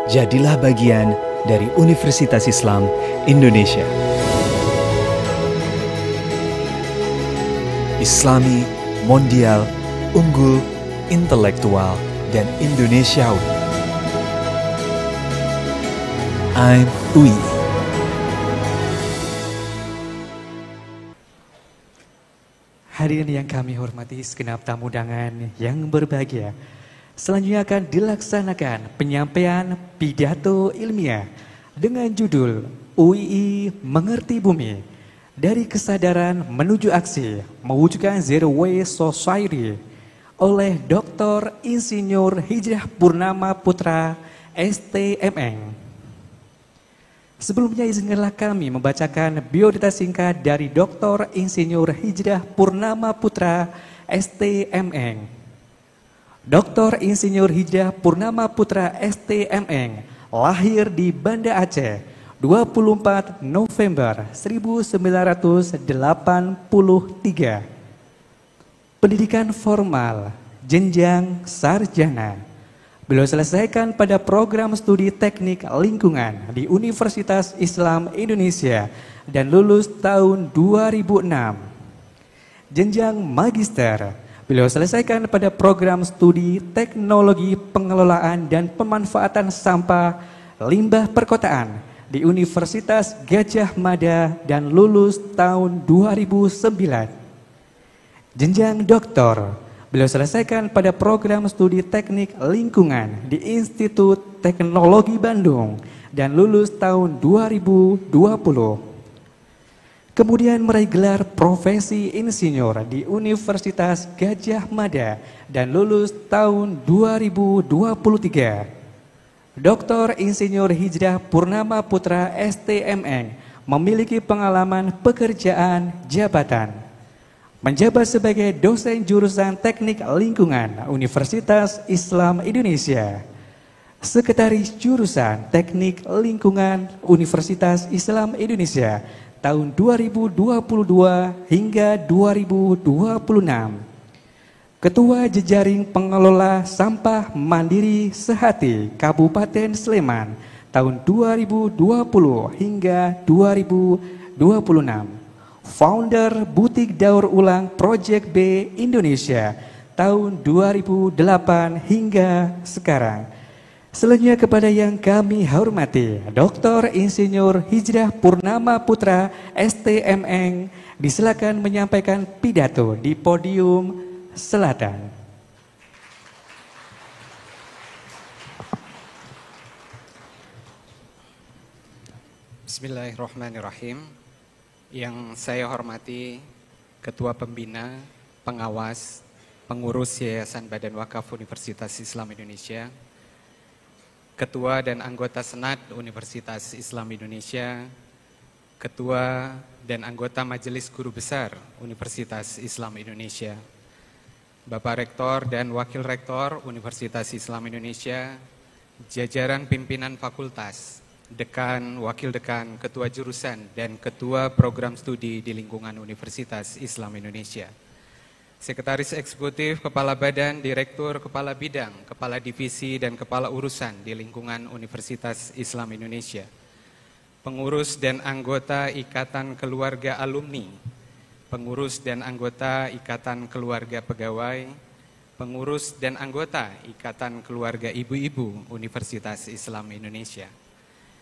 Jadilah bagian dari Universitas Islam Indonesia. Islami, mondial, unggul, intelektual, dan Indonesiawi. I'm UI. Hadirin yang kami hormati, segenap tamu undangan yang berbahagia. Selanjutnya akan dilaksanakan penyampaian pidato ilmiah dengan judul UII Mengerti Bumi, dari kesadaran menuju aksi mewujudkan Zero Waste Society oleh Dr. Insinyur Hijrah Purnama Putra STMN. Sebelumnya izinkanlah kami membacakan biodata singkat dari Dr. Insinyur Hijrah Purnama Putra STMN. Dr. Insinyur Hijrah Purnama Putra STMN lahir di Banda Aceh 24 November 1983. Pendidikan formal, jenjang sarjana. Beliau selesaikan pada program studi teknik lingkungan di Universitas Islam Indonesia dan lulus tahun 2006. Jenjang magister. Beliau selesaikan pada program studi teknologi pengelolaan dan pemanfaatan sampah limbah perkotaan di Universitas Gadjah Mada dan lulus tahun 2009. Jenjang doktor. Beliau selesaikan pada program studi teknik lingkungan di Institut Teknologi Bandung dan lulus tahun 2020. Kemudian meraih gelar profesi insinyur di Universitas Gadjah Mada dan lulus tahun 2023. Dr. Insinyur Hijrah Purnama Putra STMN memiliki pengalaman pekerjaan jabatan. Menjabat sebagai dosen jurusan Teknik Lingkungan Universitas Islam Indonesia. Sekretaris jurusan Teknik Lingkungan Universitas Islam Indonesia tahun 2022 hingga 2026. Ketua Jejaring Pengelola Sampah Mandiri Sehati Kabupaten Sleman tahun 2020 hingga 2026. Founder Butik Daur Ulang Project B Indonesia tahun 2008 hingga sekarang. Selanjutnya kepada yang kami hormati, Dr. Insinyur Hijrah Purnama Putra STMN disilakan menyampaikan pidato di podium selatan. Bismillahirrahmanirrahim. Yang saya hormati Ketua Pembina, Pengawas, Pengurus Yayasan Badan Wakaf Universitas Islam Indonesia, Ketua dan anggota Senat Universitas Islam Indonesia, Ketua dan anggota Majelis Guru Besar Universitas Islam Indonesia, Bapak Rektor dan Wakil Rektor Universitas Islam Indonesia, jajaran pimpinan fakultas, dekan, wakil dekan, ketua jurusan, dan ketua program studi di lingkungan Universitas Islam Indonesia. Sekretaris Eksekutif, Kepala Badan, Direktur, Kepala Bidang, Kepala Divisi, dan Kepala Urusan di lingkungan Universitas Islam Indonesia. Pengurus dan anggota Ikatan Keluarga Alumni, pengurus dan anggota Ikatan Keluarga Pegawai, pengurus dan anggota Ikatan Keluarga Ibu-Ibu Universitas Islam Indonesia,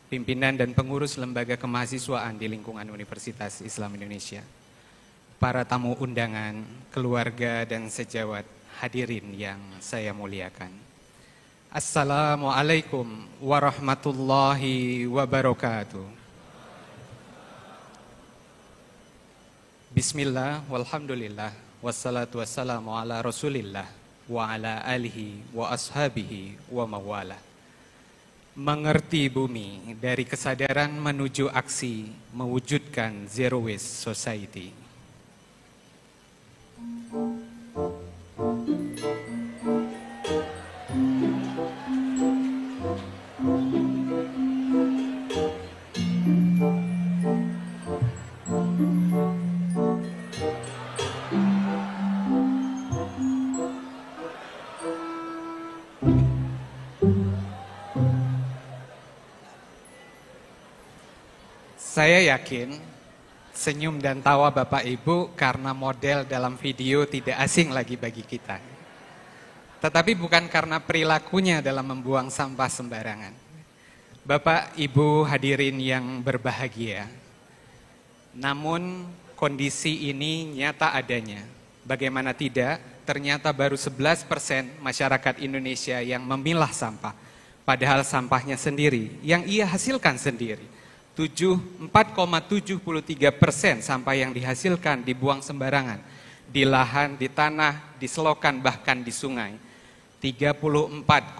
pimpinan dan pengurus lembaga kemahasiswaan di lingkungan Universitas Islam Indonesia, para tamu undangan, keluarga dan sejawat hadirin yang saya muliakan. Assalamualaikum warahmatullahi wabarakatuh. Bismillah, walhamdulillah, wassalatu wassalamu ala rasulillah, wa ala alihi wa ashabihi wa mawalah. Mengerti bumi, dari kesadaran menuju aksi mewujudkan Zero Waste Society. Saya yakin senyum dan tawa Bapak Ibu karena model dalam video tidak asing lagi bagi kita. Tetapi bukan karena perilakunya dalam membuang sampah sembarangan. Bapak Ibu hadirin yang berbahagia, namun kondisi ini nyata adanya. Bagaimana tidak, ternyata baru 11% masyarakat Indonesia yang memilah sampah. Padahal sampahnya sendiri, yang ia hasilkan sendiri. 4,73% sampah yang dihasilkan dibuang sembarangan. Di lahan, di tanah, di selokan, bahkan di sungai. 34,85%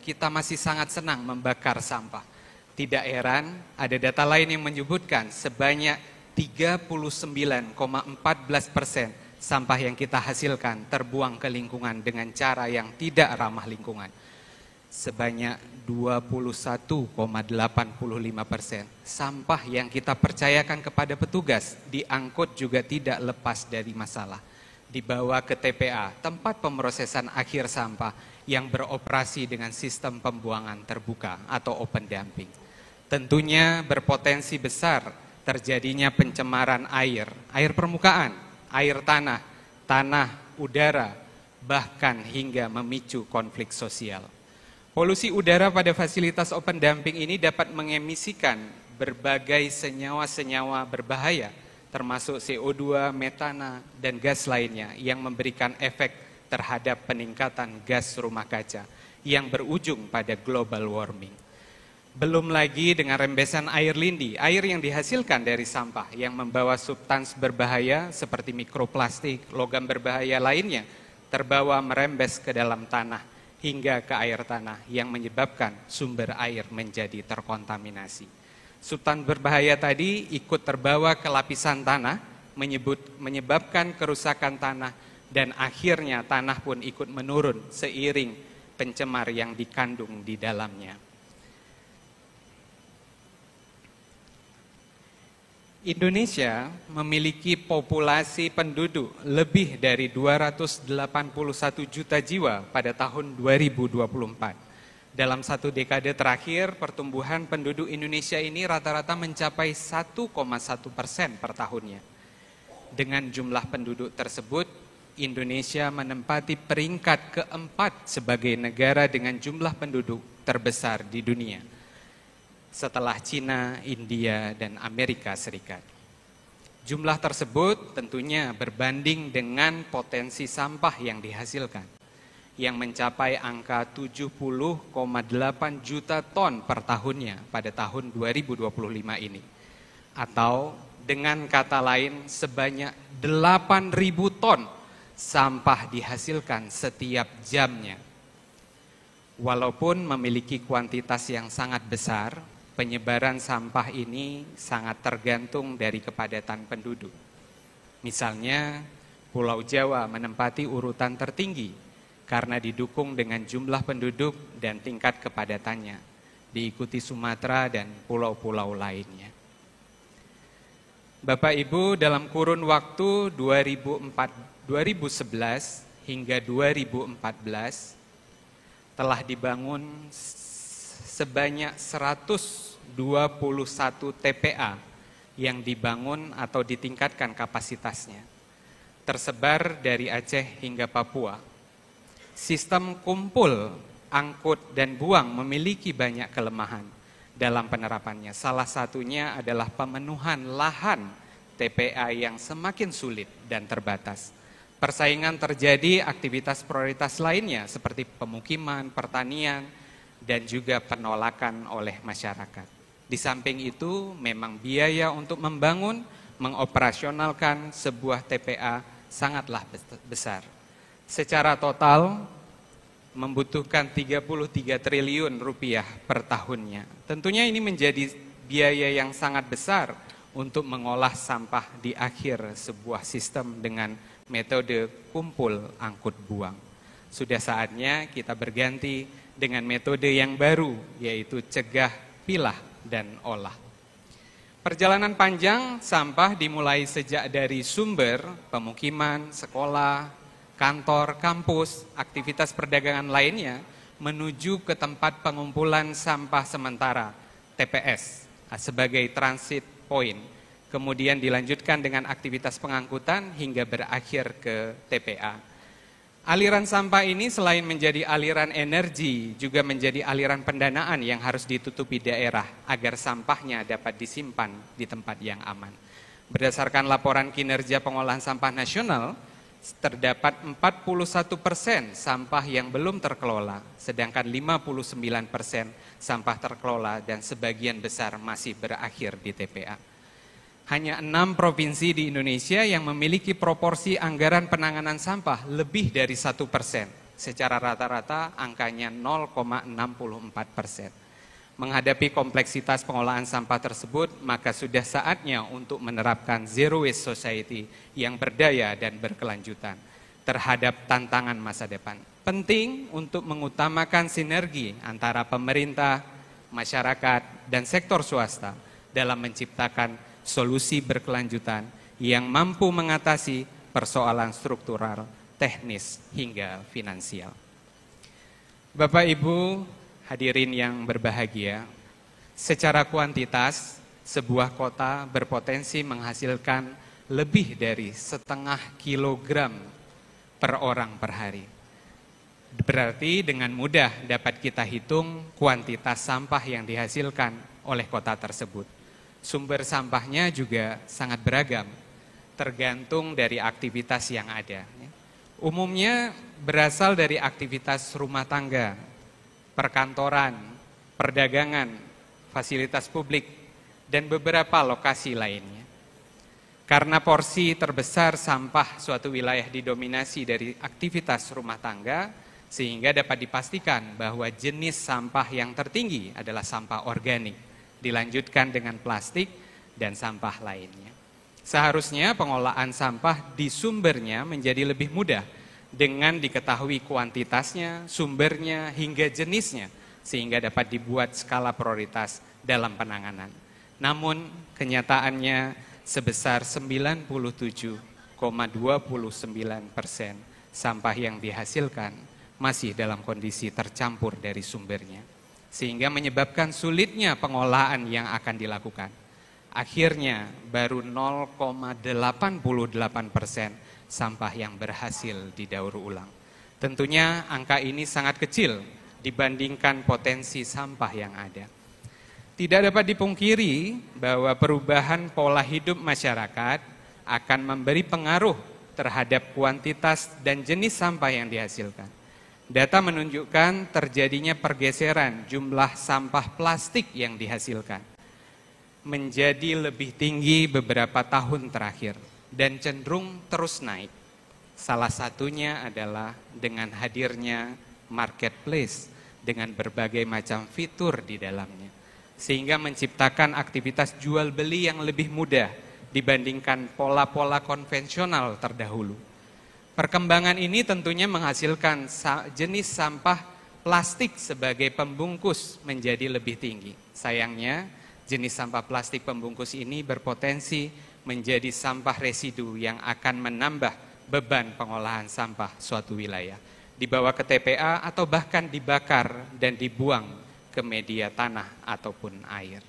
kita masih sangat senang membakar sampah. Tidak heran, ada data lain yang menyebutkan sebanyak 39,14% sampah yang kita hasilkan terbuang ke lingkungan dengan cara yang tidak ramah lingkungan. Sebanyak 21,85% sampah yang kita percayakan kepada petugas diangkut juga tidak lepas dari masalah. Dibawa ke TPA, tempat pemrosesan akhir sampah yang beroperasi dengan sistem pembuangan terbuka atau open dumping. Tentunya berpotensi besar terjadinya pencemaran air, air permukaan, air tanah, tanah, udara, bahkan hingga memicu konflik sosial. Polusi udara pada fasilitas open dumping ini dapat mengemisikan berbagai senyawa-senyawa berbahaya, termasuk CO2, metana, dan gas lainnya yang memberikan efek terhadap peningkatan gas rumah kaca yang berujung pada global warming. Belum lagi dengan rembesan air lindi, air yang dihasilkan dari sampah yang membawa substans berbahaya seperti mikroplastik, logam berbahaya lainnya, terbawa merembes ke dalam tanah hingga ke air tanah yang menyebabkan sumber air menjadi terkontaminasi. Substans berbahaya tadi ikut terbawa ke lapisan tanah, menyebabkan kerusakan tanah, dan akhirnya tanah pun ikut menurun seiring pencemar yang dikandung di dalamnya. Indonesia memiliki populasi penduduk lebih dari 281 juta jiwa pada tahun 2024. Dalam satu dekade terakhir, pertumbuhan penduduk Indonesia ini rata-rata mencapai 1,1% per tahunnya. Dengan jumlah penduduk tersebut, Indonesia menempati peringkat keempat sebagai negara dengan jumlah penduduk terbesar di dunia, setelah Cina, India, dan Amerika Serikat. Jumlah tersebut tentunya berbanding dengan potensi sampah yang dihasilkan, yang mencapai angka 70,8 juta ton per tahunnya pada tahun 2025 ini. Atau dengan kata lain sebanyak 8.000 ton sampah dihasilkan setiap jamnya. Walaupun memiliki kuantitas yang sangat besar, penyebaran sampah ini sangat tergantung dari kepadatan penduduk. Misalnya, Pulau Jawa menempati urutan tertinggi karena didukung dengan jumlah penduduk dan tingkat kepadatannya, diikuti Sumatera dan pulau-pulau lainnya. Bapak Ibu, dalam kurun waktu 2011 hingga 2014 telah dibangun sebanyak 121 TPA yang dibangun atau ditingkatkan kapasitasnya, tersebar dari Aceh hingga Papua. Sistem kumpul, angkut, dan buang memiliki banyak kelemahan dalam penerapannya. Salah satunya adalah pemenuhan lahan TPA yang semakin sulit dan terbatas. Persaingan terjadi aktivitas prioritas lainnya seperti pemukiman, pertanian, dan juga penolakan oleh masyarakat. Di samping itu, memang biaya untuk membangun, mengoperasionalkan sebuah TPA sangatlah besar. Secara total, membutuhkan 33 triliun rupiah per tahunnya. Tentunya ini menjadi biaya yang sangat besar untuk mengolah sampah di akhir sebuah sistem dengan metode kumpul, angkut, buang. Sudah saatnya kita berganti dengan metode yang baru, yaitu cegah, pilah, dan olah. Perjalanan panjang sampah dimulai sejak dari sumber, pemukiman, sekolah, kantor, kampus, aktivitas perdagangan lainnya, menuju ke tempat pengumpulan sampah sementara, TPS, sebagai transit point, kemudian dilanjutkan dengan aktivitas pengangkutan hingga berakhir ke TPA. Aliran sampah ini selain menjadi aliran energi, juga menjadi aliran pendanaan yang harus ditutupi daerah agar sampahnya dapat disimpan di tempat yang aman. Berdasarkan laporan kinerja pengolahan sampah nasional, terdapat 41% sampah yang belum terkelola, sedangkan 59% sampah terkelola dan sebagian besar masih berakhir di TPA. Hanya 6 provinsi di Indonesia yang memiliki proporsi anggaran penanganan sampah lebih dari 1%. Secara rata-rata angkanya 0,64%. Menghadapi kompleksitas pengolahan sampah tersebut, maka sudah saatnya untuk menerapkan Zero Waste Society yang berdaya dan berkelanjutan terhadap tantangan masa depan. Penting untuk mengutamakan sinergi antara pemerintah, masyarakat, dan sektor swasta dalam menciptakan solusi berkelanjutan yang mampu mengatasi persoalan struktural, teknis, hingga finansial. Bapak Ibu hadirin yang berbahagia, secara kuantitas sebuah kota berpotensi menghasilkan lebih dari 0,5 kilogram per orang per hari. Berarti dengan mudah dapat kita hitung kuantitas sampah yang dihasilkan oleh kota tersebut. Sumber sampahnya juga sangat beragam, tergantung dari aktivitas yang ada. Umumnya berasal dari aktivitas rumah tangga, perkantoran, perdagangan, fasilitas publik, dan beberapa lokasi lainnya. Karena porsi terbesar sampah suatu wilayah didominasi dari aktivitas rumah tangga, sehingga dapat dipastikan bahwa jenis sampah yang tertinggi adalah sampah organik, dilanjutkan dengan plastik dan sampah lainnya. Seharusnya pengolahan sampah di sumbernya menjadi lebih mudah dengan diketahui kuantitasnya, sumbernya, hingga jenisnya, sehingga dapat dibuat skala prioritas dalam penanganan. Namun kenyataannya sebesar 97,29% sampah yang dihasilkan masih dalam kondisi tercampur dari sumbernya, sehingga menyebabkan sulitnya pengolahan yang akan dilakukan. Akhirnya baru 0,88% sampah yang berhasil didaur ulang. Tentunya angka ini sangat kecil dibandingkan potensi sampah yang ada. Tidak dapat dipungkiri bahwa perubahan pola hidup masyarakat akan memberi pengaruh terhadap kuantitas dan jenis sampah yang dihasilkan. Data menunjukkan terjadinya pergeseran jumlah sampah plastik yang dihasilkan menjadi lebih tinggi beberapa tahun terakhir dan cenderung terus naik. Salah satunya adalah dengan hadirnya marketplace dengan berbagai macam fitur di dalamnya, sehingga menciptakan aktivitas jual beli yang lebih mudah dibandingkan pola-pola konvensional terdahulu. Perkembangan ini tentunya menghasilkan jenis sampah plastik sebagai pembungkus menjadi lebih tinggi. Sayangnya, jenis sampah plastik pembungkus ini berpotensi menjadi sampah residu yang akan menambah beban pengolahan sampah suatu wilayah, dibawa ke TPA atau bahkan dibakar dan dibuang ke media tanah ataupun air.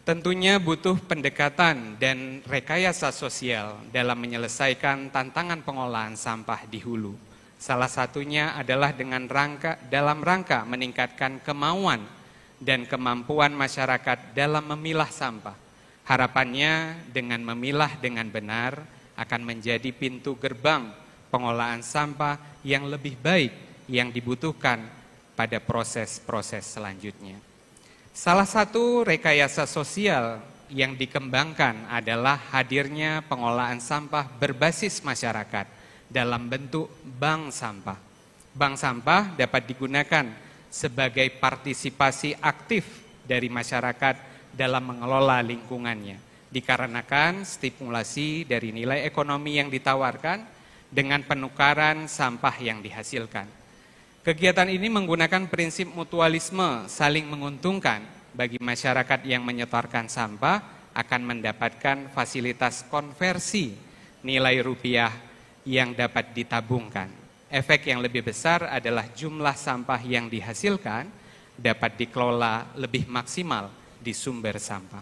Tentunya butuh pendekatan dan rekayasa sosial dalam menyelesaikan tantangan pengolahan sampah di hulu. Salah satunya adalah dalam rangka meningkatkan kemauan dan kemampuan masyarakat dalam memilah sampah. Harapannya dengan memilah dengan benar akan menjadi pintu gerbang pengolahan sampah yang lebih baik yang dibutuhkan pada proses-proses selanjutnya. Salah satu rekayasa sosial yang dikembangkan adalah hadirnya pengolahan sampah berbasis masyarakat dalam bentuk bank sampah. Bank sampah dapat digunakan sebagai partisipasi aktif dari masyarakat dalam mengelola lingkungannya, dikarenakan stimulasi dari nilai ekonomi yang ditawarkan dengan penukaran sampah yang dihasilkan. Kegiatan ini menggunakan prinsip mutualisme saling menguntungkan. Bagi masyarakat yang menyetorkan sampah akan mendapatkan fasilitas konversi nilai rupiah yang dapat ditabungkan. Efek yang lebih besar adalah jumlah sampah yang dihasilkan dapat dikelola lebih maksimal di sumber sampah.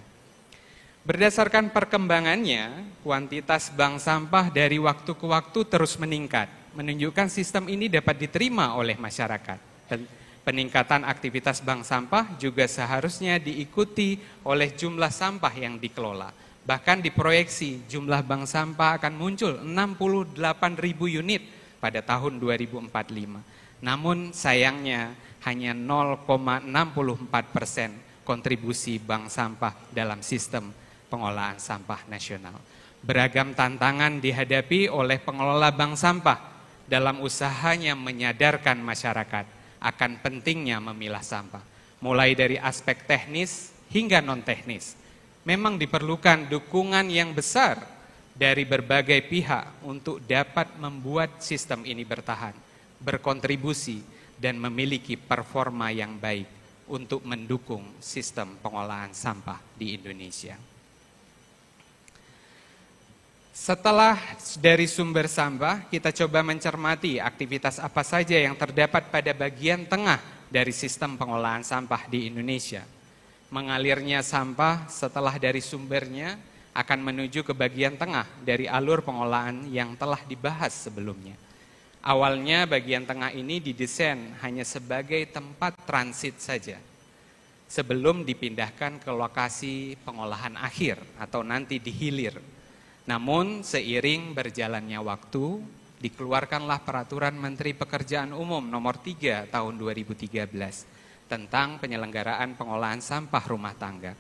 Berdasarkan perkembangannya, kuantitas bank sampah dari waktu ke waktu terus meningkat, menunjukkan sistem ini dapat diterima oleh masyarakat. Dan peningkatan aktivitas bank sampah juga seharusnya diikuti oleh jumlah sampah yang dikelola. Bahkan diproyeksi jumlah bank sampah akan muncul 68.000 unit pada tahun 2045. Namun sayangnya hanya 0,64% kontribusi bank sampah dalam sistem pengolahan sampah nasional. Beragam tantangan dihadapi oleh pengelola bank sampah dalam usahanya menyadarkan masyarakat akan pentingnya memilah sampah. Mulai dari aspek teknis hingga non-teknis. Memang diperlukan dukungan yang besar dari berbagai pihak untuk dapat membuat sistem ini bertahan, berkontribusi, dan memiliki performa yang baik untuk mendukung sistem pengolahan sampah di Indonesia. Setelah dari sumber sampah, kita coba mencermati aktivitas apa saja yang terdapat pada bagian tengah dari sistem pengolahan sampah di Indonesia. Mengalirnya sampah setelah dari sumbernya akan menuju ke bagian tengah dari alur pengolahan yang telah dibahas sebelumnya. Awalnya bagian tengah ini didesain hanya sebagai tempat transit saja, sebelum dipindahkan ke lokasi pengolahan akhir atau nanti di hilir. Namun seiring berjalannya waktu, dikeluarkanlah Peraturan Menteri Pekerjaan Umum Nomor 3 Tahun 2013 tentang penyelenggaraan pengolahan sampah rumah tangga.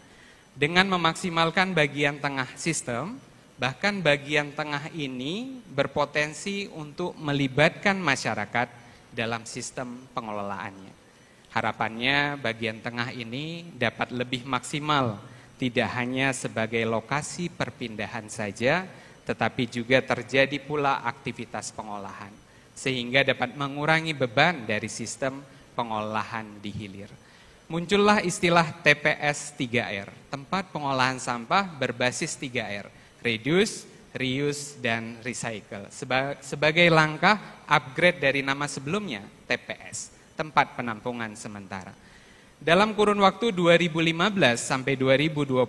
Dengan memaksimalkan bagian tengah sistem, bahkan bagian tengah ini berpotensi untuk melibatkan masyarakat dalam sistem pengelolaannya. Harapannya bagian tengah ini dapat lebih maksimal, tidak hanya sebagai lokasi perpindahan saja, tetapi juga terjadi pula aktivitas pengolahan, sehingga dapat mengurangi beban dari sistem pengolahan di hilir. Muncullah istilah TPS 3R, tempat pengolahan sampah berbasis 3R, reduce, reuse, dan recycle. Sebagai langkah upgrade dari nama sebelumnya, TPS, tempat penampungan sementara. Dalam kurun waktu 2015 sampai 2024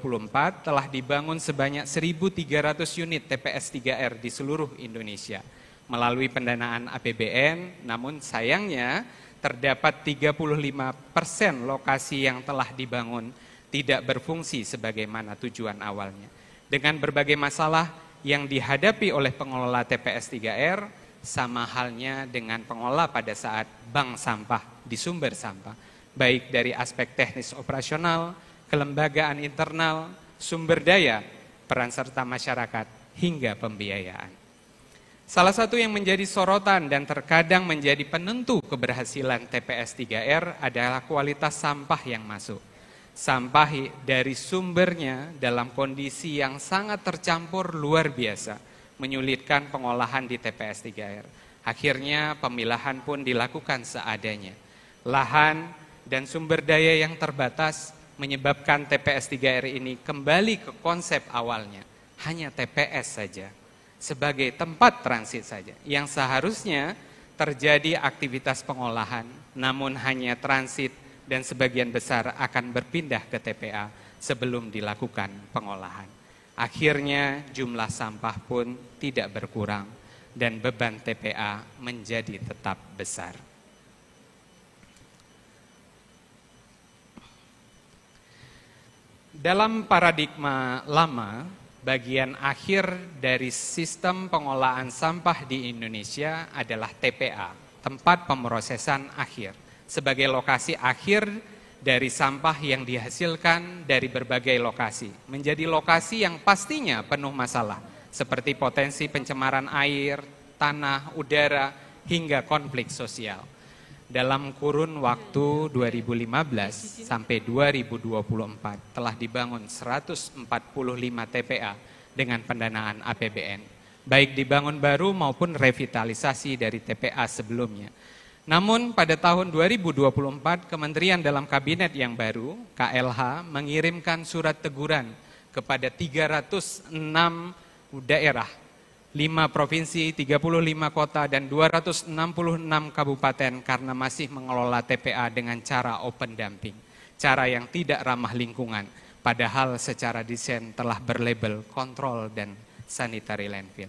telah dibangun sebanyak 1.300 unit TPS 3R di seluruh Indonesia melalui pendanaan APBN, namun sayangnya terdapat 35% lokasi yang telah dibangun tidak berfungsi sebagaimana tujuan awalnya. Dengan berbagai masalah yang dihadapi oleh pengelola TPS 3R, sama halnya dengan pengelola pada saat bank sampah di sumber sampah, baik dari aspek teknis operasional, kelembagaan internal, sumber daya, peran serta masyarakat, hingga pembiayaan. Salah satu yang menjadi sorotan dan terkadang menjadi penentu keberhasilan TPS 3R adalah kualitas sampah yang masuk. Sampah dari sumbernya dalam kondisi yang sangat tercampur luar biasa, menyulitkan pengolahan di TPS 3R. Akhirnya pemilahan pun dilakukan seadanya. Lahan dan sumber daya yang terbatas menyebabkan TPS 3R ini kembali ke konsep awalnya, hanya TPS saja, sebagai tempat transit saja, yang seharusnya terjadi aktivitas pengolahan, namun hanya transit dan sebagian besar akan berpindah ke TPA sebelum dilakukan pengolahan. Akhirnya jumlah sampah pun tidak berkurang dan beban TPA menjadi tetap besar. Dalam paradigma lama, bagian akhir dari sistem pengolahan sampah di Indonesia adalah TPA, tempat pemrosesan akhir, sebagai lokasi akhir dari sampah yang dihasilkan dari berbagai lokasi, menjadi lokasi yang pastinya penuh masalah, seperti potensi pencemaran air, tanah, udara, hingga konflik sosial. Dalam kurun waktu 2015 sampai 2024 telah dibangun 145 TPA dengan pendanaan APBN, baik dibangun baru maupun revitalisasi dari TPA sebelumnya. Namun pada tahun 2024 Kementerian dalam Kabinet yang baru, KLH, mengirimkan surat teguran kepada 306 daerah, 5 provinsi, 35 kota, dan 266 kabupaten karena masih mengelola TPA dengan cara open dumping, cara yang tidak ramah lingkungan, padahal secara desain telah berlabel kontrol dan sanitary landfill.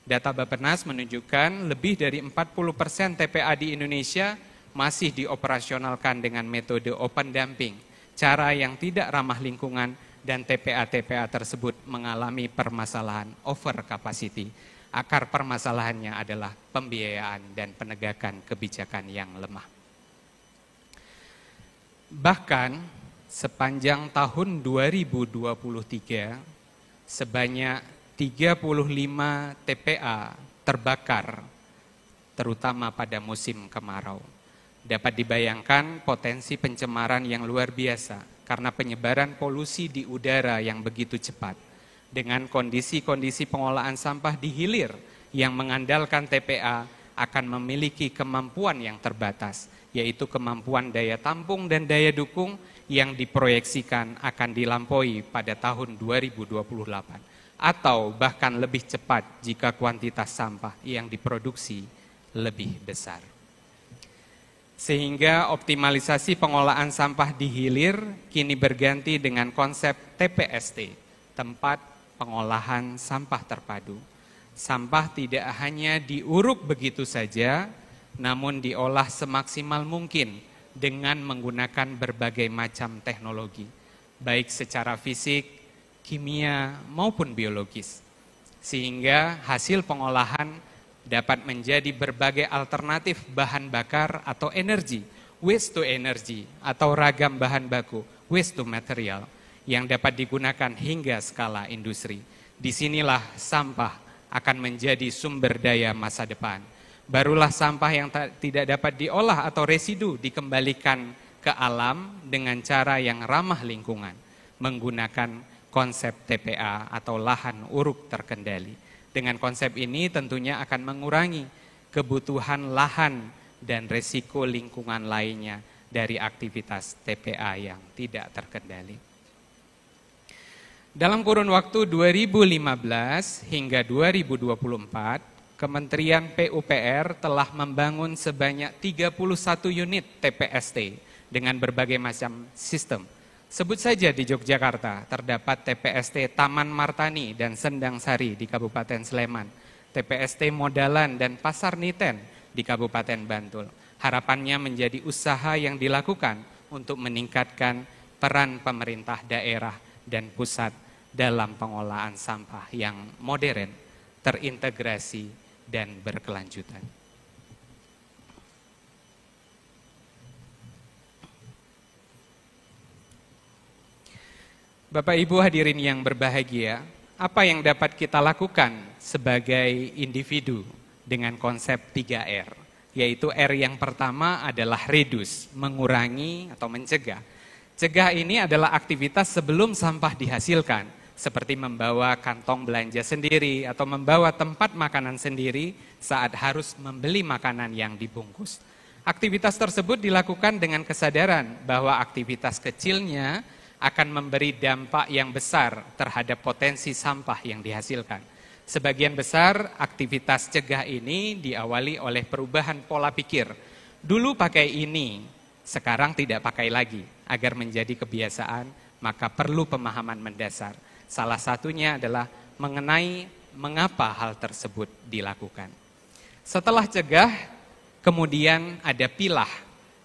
Data Bappenas menunjukkan lebih dari 40% TPA di Indonesia masih dioperasionalkan dengan metode open dumping, cara yang tidak ramah lingkungan, dan TPA-TPA tersebut mengalami permasalahan over capacity. Akar permasalahannya adalah pembiayaan dan penegakan kebijakan yang lemah. Bahkan sepanjang tahun 2023 sebanyak 35 TPA terbakar, terutama pada musim kemarau. Dapat dibayangkan potensi pencemaran yang luar biasa karena penyebaran polusi di udara yang begitu cepat. Dengan kondisi-kondisi pengolahan sampah di hilir yang mengandalkan TPA akan memiliki kemampuan yang terbatas, yaitu kemampuan daya tampung dan daya dukung yang diproyeksikan akan dilampaui pada tahun 2028 atau bahkan lebih cepat jika kuantitas sampah yang diproduksi lebih besar. Sehingga optimalisasi pengolahan sampah di hilir kini berganti dengan konsep TPST, tempat pengolahan sampah terpadu. Sampah tidak hanya diuruk begitu saja, namun diolah semaksimal mungkin dengan menggunakan berbagai macam teknologi, baik secara fisik, kimia, maupun biologis. Sehingga hasil pengolahan dapat menjadi berbagai alternatif bahan bakar atau energi, waste to energy, atau ragam bahan baku, waste to material, yang dapat digunakan hingga skala industri. Disinilah sampah akan menjadi sumber daya masa depan. Barulah sampah yang tidak dapat diolah atau residu dikembalikan ke alam dengan cara yang ramah lingkungan, menggunakan konsep TPA atau lahan uruk terkendali. Dengan konsep ini tentunya akan mengurangi kebutuhan lahan dan resiko lingkungan lainnya dari aktivitas TPA yang tidak terkendali. Dalam kurun waktu 2015 hingga 2024, Kementerian PUPR telah membangun sebanyak 31 unit TPST dengan berbagai macam sistem. Sebut saja di Yogyakarta terdapat TPST Taman Martani dan Sendang Sari di Kabupaten Sleman, TPST Modalan dan Pasar Niten di Kabupaten Bantul. Harapannya menjadi usaha yang dilakukan untuk meningkatkan peran pemerintah daerah dan pusat dalam pengolahan sampah yang modern, terintegrasi, dan berkelanjutan. Bapak Ibu hadirin yang berbahagia, apa yang dapat kita lakukan sebagai individu dengan konsep 3R? Yaitu R yang pertama adalah reduce, mengurangi atau mencegah. Cegah ini adalah aktivitas sebelum sampah dihasilkan, seperti membawa kantong belanja sendiri atau membawa tempat makanan sendiri saat harus membeli makanan yang dibungkus. Aktivitas tersebut dilakukan dengan kesadaran bahwa aktivitas kecilnya akan memberi dampak yang besar terhadap potensi sampah yang dihasilkan. Sebagian besar aktivitas cegah ini diawali oleh perubahan pola pikir. Dulu pakai ini, sekarang tidak pakai lagi. Agar menjadi kebiasaan, maka perlu pemahaman mendasar. Salah satunya adalah mengenai mengapa hal tersebut dilakukan. Setelah cegah, kemudian ada pilah,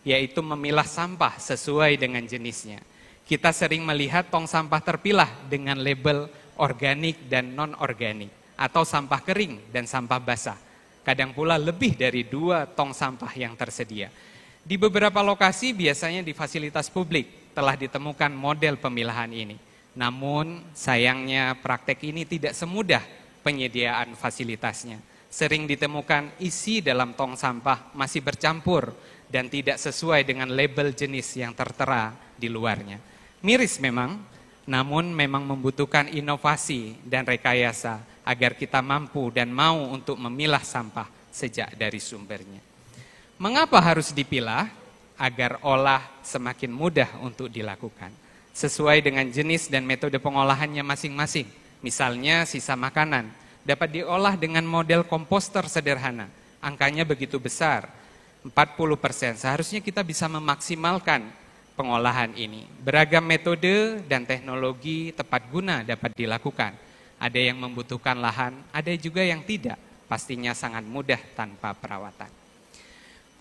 yaitu memilah sampah sesuai dengan jenisnya. Kita sering melihat tong sampah terpilah dengan label organik dan non-organik, atau sampah kering dan sampah basah. Kadang pula lebih dari 2 tong sampah yang tersedia. Di beberapa lokasi biasanya di fasilitas publik telah ditemukan model pemilahan ini. Namun sayangnya praktek ini tidak semudah penyediaan fasilitasnya. Sering ditemukan isi dalam tong sampah masih bercampur dan tidak sesuai dengan label jenis yang tertera di luarnya. Miris memang, namun memang membutuhkan inovasi dan rekayasa agar kita mampu dan mau untuk memilah sampah sejak dari sumbernya. Mengapa harus dipilah? Agar olah semakin mudah untuk dilakukan, sesuai dengan jenis dan metode pengolahannya masing-masing. Misalnya sisa makanan dapat diolah dengan model komposter sederhana. Angkanya begitu besar, 40%. Seharusnya kita bisa memaksimalkan pengolahan ini. Beragam metode dan teknologi tepat guna dapat dilakukan. Ada yang membutuhkan lahan, ada juga yang tidak. Pastinya sangat mudah tanpa perawatan.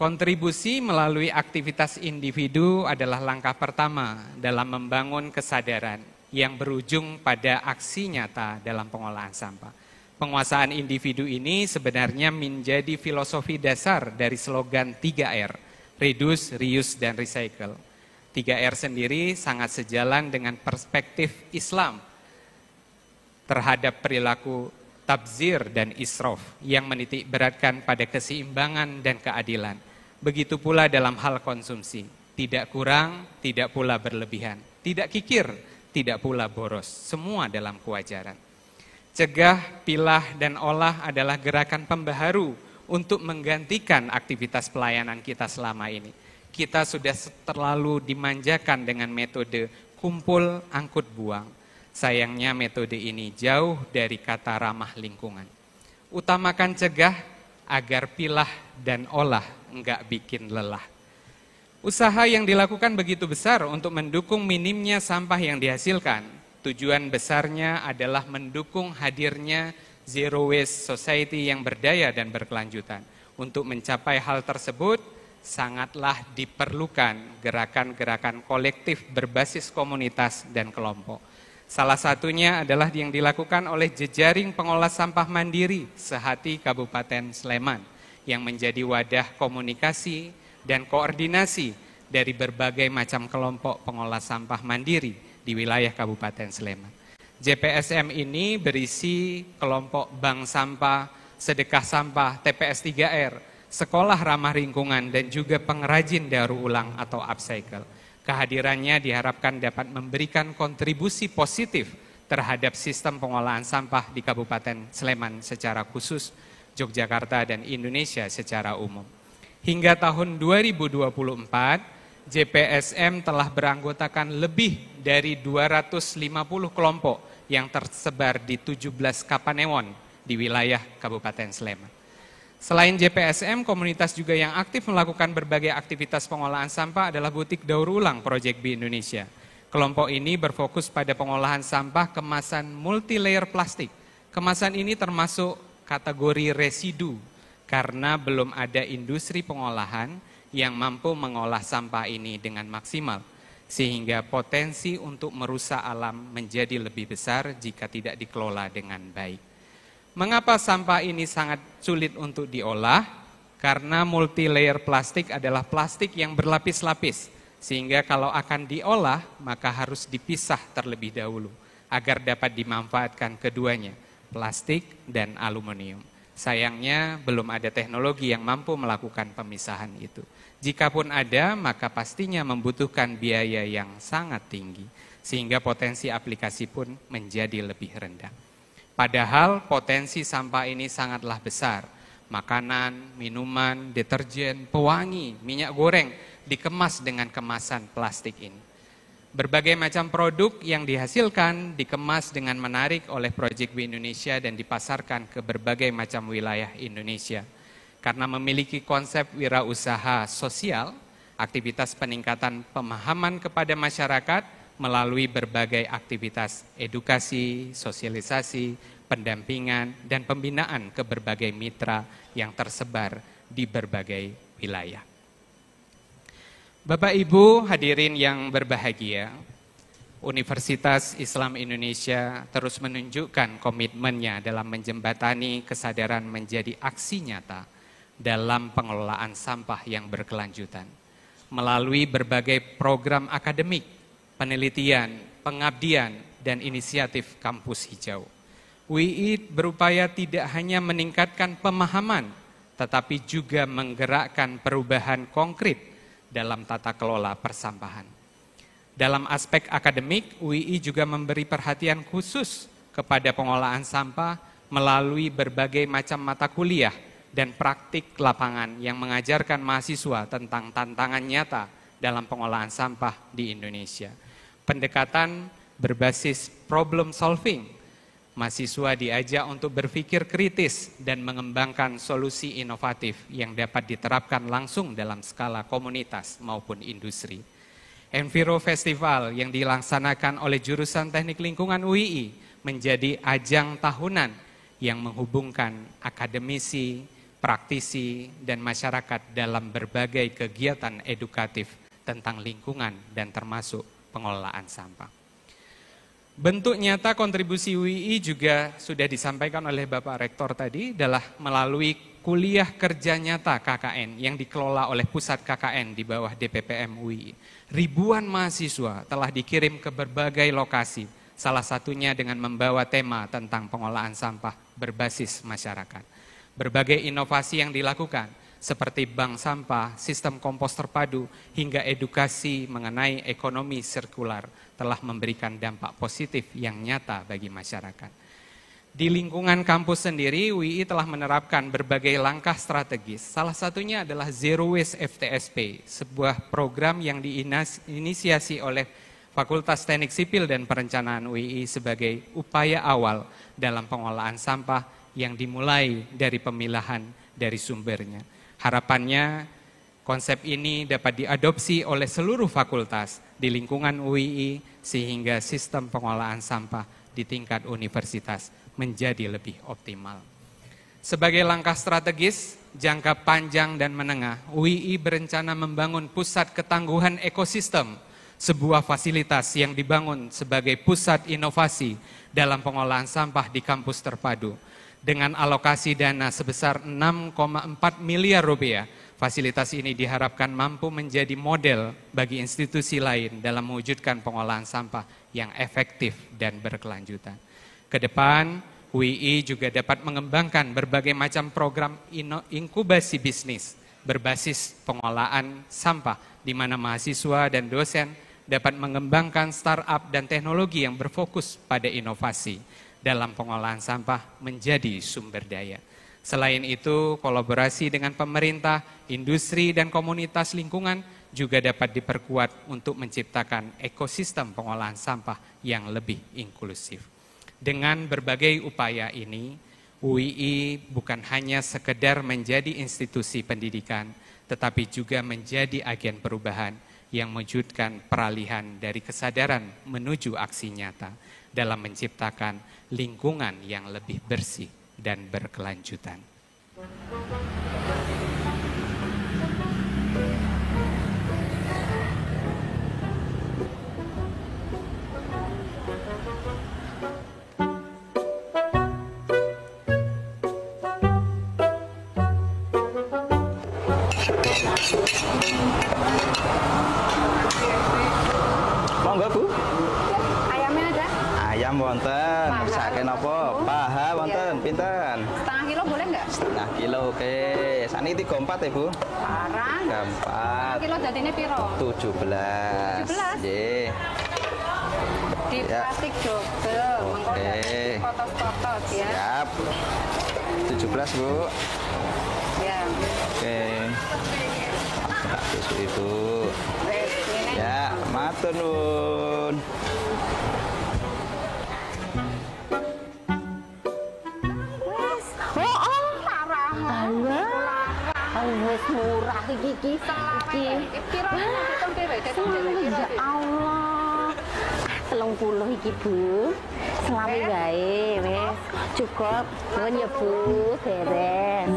Kontribusi melalui aktivitas individu adalah langkah pertama dalam membangun kesadaran yang berujung pada aksi nyata dalam pengolahan sampah. Penguasaan individu ini sebenarnya menjadi filosofi dasar dari slogan 3R, Reduce, Reuse, dan Recycle. 3R sendiri sangat sejalan dengan perspektif Islam terhadap perilaku tabzir dan israf yang menitik beratkan pada keseimbangan dan keadilan. Begitu pula dalam hal konsumsi, tidak kurang, tidak pula berlebihan, tidak kikir, tidak pula boros, semua dalam kewajaran. Cegah, pilah, dan olah adalah gerakan pembaharu untuk menggantikan aktivitas pelayanan kita selama ini. Kita sudah terlalu dimanjakan dengan metode kumpul, angkut, buang. Sayangnya metode ini jauh dari kata ramah lingkungan. Utamakan cegah agar pilah dan olah enggak bikin lelah. Usaha yang dilakukan begitu besar untuk mendukung minimnya sampah yang dihasilkan. Tujuan besarnya adalah mendukung hadirnya Zero Waste Society yang berdaya dan berkelanjutan. Untuk mencapai hal tersebut, sangatlah diperlukan gerakan-gerakan kolektif berbasis komunitas dan kelompok. Salah satunya adalah yang dilakukan oleh jejaring pengolah sampah mandiri sehati Kabupaten Sleman yang menjadi wadah komunikasi dan koordinasi dari berbagai macam kelompok pengolah sampah mandiri di wilayah Kabupaten Sleman. JPSM ini berisi kelompok bank sampah, sedekah sampah, TPS 3R, sekolah ramah lingkungan, dan juga pengrajin daur ulang atau upcycle. Kehadirannya diharapkan dapat memberikan kontribusi positif terhadap sistem pengolahan sampah di Kabupaten Sleman secara khusus, Yogyakarta dan Indonesia secara umum. Hingga tahun 2024, JPSM telah beranggotakan lebih dari 250 kelompok yang tersebar di 17 kapanewon di wilayah Kabupaten Sleman. Selain JPSM, komunitas juga yang aktif melakukan berbagai aktivitas pengolahan sampah adalah Butik Daur Ulang Project B Indonesia. Kelompok ini berfokus pada pengolahan sampah kemasan multilayer plastik. Kemasan ini termasuk kategori residu karena belum ada industri pengolahan yang mampu mengolah sampah ini dengan maksimal. Sehingga potensi untuk merusak alam menjadi lebih besar jika tidak dikelola dengan baik. Mengapa sampah ini sangat sulit untuk diolah? Karena multilayer plastik adalah plastik yang berlapis-lapis. Sehingga kalau akan diolah, maka harus dipisah terlebih dahulu agar dapat dimanfaatkan keduanya, plastik dan aluminium. Sayangnya belum ada teknologi yang mampu melakukan pemisahan itu. Jikapun ada, maka pastinya membutuhkan biaya yang sangat tinggi, sehingga potensi aplikasi pun menjadi lebih rendah. Padahal potensi sampah ini sangatlah besar. Makanan, minuman, deterjen, pewangi, minyak goreng dikemas dengan kemasan plastik ini. Berbagai macam produk yang dihasilkan dikemas dengan menarik oleh Project B Indonesia dan dipasarkan ke berbagai macam wilayah Indonesia. Karena memiliki konsep wirausaha sosial, aktivitas peningkatan pemahaman kepada masyarakat melalui berbagai aktivitas edukasi, sosialisasi, pendampingan, dan pembinaan ke berbagai mitra yang tersebar di berbagai wilayah. Bapak Ibu hadirin yang berbahagia, Universitas Islam Indonesia terus menunjukkan komitmennya dalam menjembatani kesadaran menjadi aksi nyata dalam pengelolaan sampah yang berkelanjutan. Melalui berbagai program akademik, penelitian, pengabdian, dan inisiatif kampus hijau. UII berupaya tidak hanya meningkatkan pemahaman, tetapi juga menggerakkan perubahan konkret dalam tata kelola persampahan. Dalam aspek akademik, UII juga memberi perhatian khusus kepada pengolahan sampah melalui berbagai macam mata kuliah dan praktik lapangan yang mengajarkan mahasiswa tentang tantangan nyata dalam pengolahan sampah di Indonesia. Pendekatan berbasis problem solving, mahasiswa diajak untuk berpikir kritis dan mengembangkan solusi inovatif yang dapat diterapkan langsung dalam skala komunitas maupun industri. Enviro Festival yang dilaksanakan oleh jurusan Teknik Lingkungan UII menjadi ajang tahunan yang menghubungkan akademisi, praktisi, dan masyarakat dalam berbagai kegiatan edukatif tentang lingkungan dan termasuk pengelolaan sampah. Bentuk nyata kontribusi UII juga sudah disampaikan oleh Bapak Rektor tadi adalah melalui kuliah kerja nyata KKN yang dikelola oleh Pusat KKN di bawah DPPM UII. Ribuan mahasiswa telah dikirim ke berbagai lokasi, salah satunya dengan membawa tema tentang pengolahan sampah berbasis masyarakat. Berbagai inovasi yang dilakukan, seperti bank sampah, sistem kompos terpadu, hingga edukasi mengenai ekonomi sirkular telah memberikan dampak positif yang nyata bagi masyarakat. Di lingkungan kampus sendiri, UII telah menerapkan berbagai langkah strategis. Salah satunya adalah Zero Waste FTSP, sebuah program yang diinisiasi oleh Fakultas Teknik Sipil dan Perencanaan UII sebagai upaya awal dalam pengolahan sampah yang dimulai dari pemilahan dari sumbernya. Harapannya konsep ini dapat diadopsi oleh seluruh fakultas di lingkungan UII sehingga sistem pengolahan sampah di tingkat universitas menjadi lebih optimal. Sebagai langkah strategis, jangka panjang dan menengah, UII berencana membangun pusat ketangguhan ekosistem, sebuah fasilitas yang dibangun sebagai pusat inovasi dalam pengolahan sampah di kampus terpadu. Dengan alokasi dana sebesar 6,4 miliar rupiah, fasilitas ini diharapkan mampu menjadi model bagi institusi lain dalam mewujudkan pengolahan sampah yang efektif dan berkelanjutan. Kedepan, UII juga dapat mengembangkan berbagai macam program inkubasi bisnis berbasis pengolahan sampah, di mana mahasiswa dan dosen dapat mengembangkan startup dan teknologi yang berfokus pada inovasi dalam pengolahan sampah menjadi sumber daya. Selain itu, kolaborasi dengan pemerintah, industri, dan komunitas lingkungan juga dapat diperkuat untuk menciptakan ekosistem pengolahan sampah yang lebih inklusif. Dengan berbagai upaya ini, UII bukan hanya sekedar menjadi institusi pendidikan, tetapi juga menjadi agen perubahan yang mewujudkan peralihan dari kesadaran menuju aksi nyata dalam menciptakan lingkungan yang lebih bersih dan berkelanjutan. Monggo Bu. Ayamnya ada? Ayam wonten, mirsake napa? Paha wonten, pinten? Setengah kilo boleh nggak? Setengah kilo, oke. Saniki 34 ya Bu? Parang. Gampang. Kilo jadinya piro? 17. 17? Nggih. Di Ya. plastik double. Oke. Kotos-kotos ya. Siap. 17 Bu. Ya. Oke. Tak susu Ibu. Wes, ini. Ya, matur nuwun. Wes. Oh, parang. Wis murah iki. Piro? Hitung piro? Ya Allah. 30 iki, Bu. Selawe wae wis. Cukup. Nuwun ya, Bu. Beres.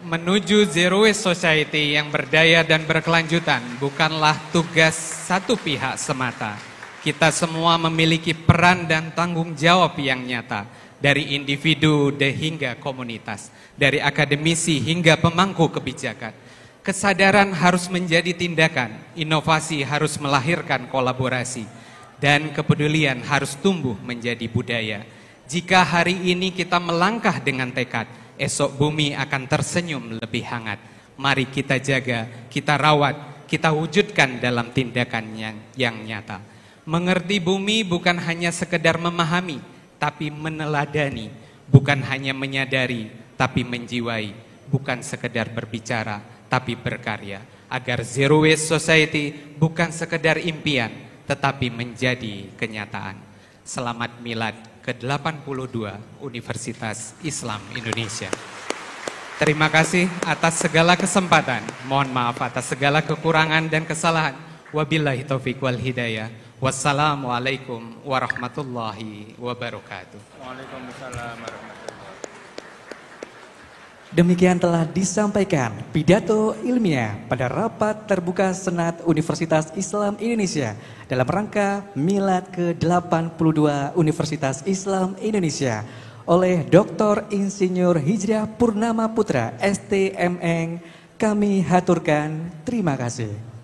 Menuju Zero Waste Society yang berdaya dan berkelanjutan bukanlah tugas satu pihak semata. Kita semua memiliki peran dan tanggung jawab yang nyata, dari individu hingga komunitas, dari akademisi hingga pemangku kebijakan. Kesadaran harus menjadi tindakan, inovasi harus melahirkan kolaborasi, dan kepedulian harus tumbuh menjadi budaya. Jika hari ini kita melangkah dengan tekad, esok bumi akan tersenyum lebih hangat. Mari kita jaga, kita rawat, kita wujudkan dalam tindakan yang nyata. Mengerti bumi bukan hanya sekedar memahami, tapi meneladani. Bukan hanya menyadari, tapi menjiwai. Bukan sekedar berbicara, tapi berkarya. Agar Zero Waste Society bukan sekedar impian, tetapi menjadi kenyataan. Selamat Milad ke-82 Universitas Islam Indonesia. Terima kasih atas segala kesempatan. Mohon maaf atas segala kekurangan dan kesalahan. Wabillahi taufiq wal hidayah. Wassalamualaikum warahmatullahi wabarakatuh. Waalaikumsalam warahmatullahi. Demikian telah disampaikan pidato ilmiah pada rapat terbuka Senat Universitas Islam Indonesia dalam rangka Milad ke-82 Universitas Islam Indonesia oleh Dr. Insinyur Hijrah Purnama Putra STMN. Kami haturkan terima kasih.